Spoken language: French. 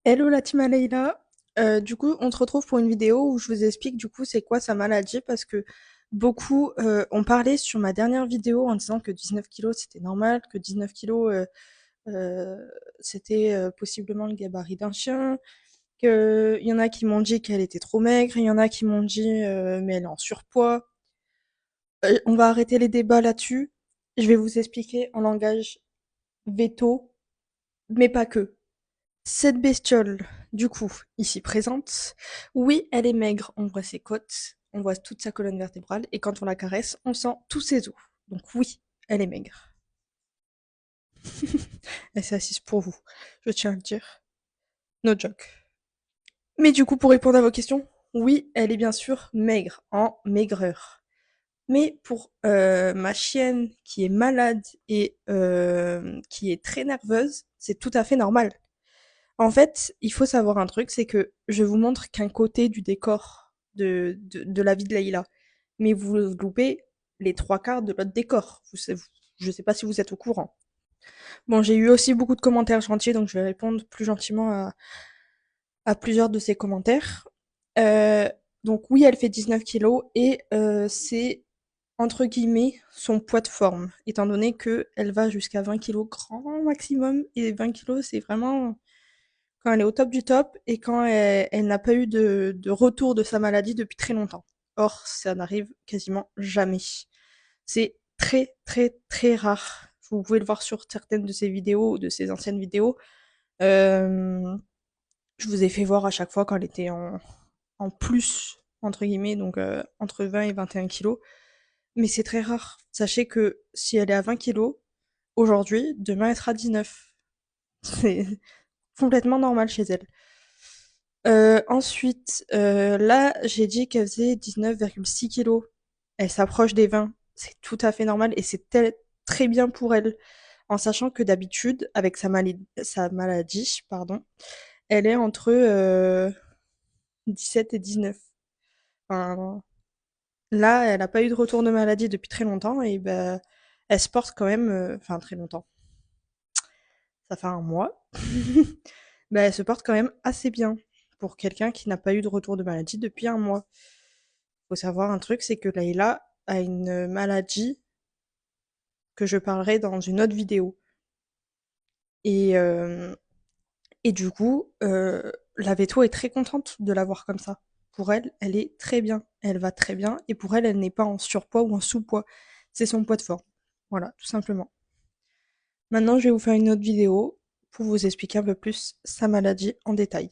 Hello la team Leïla. Du coup, on se retrouve pour une vidéo où je vous explique du coup c'est quoi sa maladie parce que beaucoup ont parlé sur ma dernière vidéo en disant que 19 kilos c'était normal, que 19 kilos c'était possiblement le gabarit d'un chien, qu'il y en a qui m'ont dit qu'elle était trop maigre, il y en a qui m'ont dit mais elle est en surpoids. On va arrêter les débats là-dessus. Je vais vous expliquer en langage veto, mais pas que. Cette bestiole, du coup, ici présente, oui, elle est maigre, on voit ses côtes, on voit toute sa colonne vertébrale, et quand on la caresse, on sent tous ses os. Donc oui, elle est maigre. Elle s'est assise pour vous, je tiens à le dire. No joke. Mais du coup, pour répondre à vos questions, oui, elle est bien sûr maigre, en maigreur. Mais pour ma chienne qui est malade et qui est très nerveuse, c'est tout à fait normal. En fait, il faut savoir un truc, c'est que je vous montre qu'un côté du décor de la vie de Leïla. Mais vous loupez les trois quarts de l'autre décor. Je sais pas si vous êtes au courant. Bon, j'ai eu aussi beaucoup de commentaires gentils, donc je vais répondre plus gentiment à plusieurs de ces commentaires. Euh, donc oui, elle fait 19 kilos et c'est entre guillemets son poids de forme, étant donné que elle va jusqu'à 20 kilos grand maximum et 20 kilos c'est vraiment quand elle est au top du top et quand elle n'a pas eu de retour de sa maladie depuis très longtemps. Or, ça n'arrive quasiment jamais. C'est très très très rare. Vous pouvez le voir sur certaines de ses vidéos, de ses anciennes vidéos. Euh, je vous ai fait voir à chaque fois quand elle était en plus, entre guillemets, donc entre 20 et 21 kilos. Mais c'est très rare. Sachez que si elle est à 20 kilos, aujourd'hui, demain elle sera 19. C'est complètement normal chez elle. Ensuite, là, j'ai dit qu'elle faisait 19,6 kilos. Elle s'approche des 20. C'est tout à fait normal et c'est très bien pour elle. En sachant que d'habitude, avec sa maladie, pardon, elle est entre 17 et 19. Enfin, là, elle n'a pas eu de retour de maladie depuis très longtemps et ben, elle se porte quand même, enfin très longtemps. Ça fait un mois. Ben, elle se porte quand même assez bien pour quelqu'un qui n'a pas eu de retour de maladie depuis un mois. Faut savoir un truc, c'est que Layla a une maladie que je parlerai dans une autre vidéo. Et, euh, et du coup, la Veto est très contente de la voir comme ça. Pour elle, elle est très bien. Elle va très bien. Et pour elle, elle n'est pas en surpoids ou en sous-poids. C'est son poids de forme. Voilà, tout simplement. Maintenant, je vais vous faire une autre vidéo pour vous expliquer un peu plus sa maladie en détail.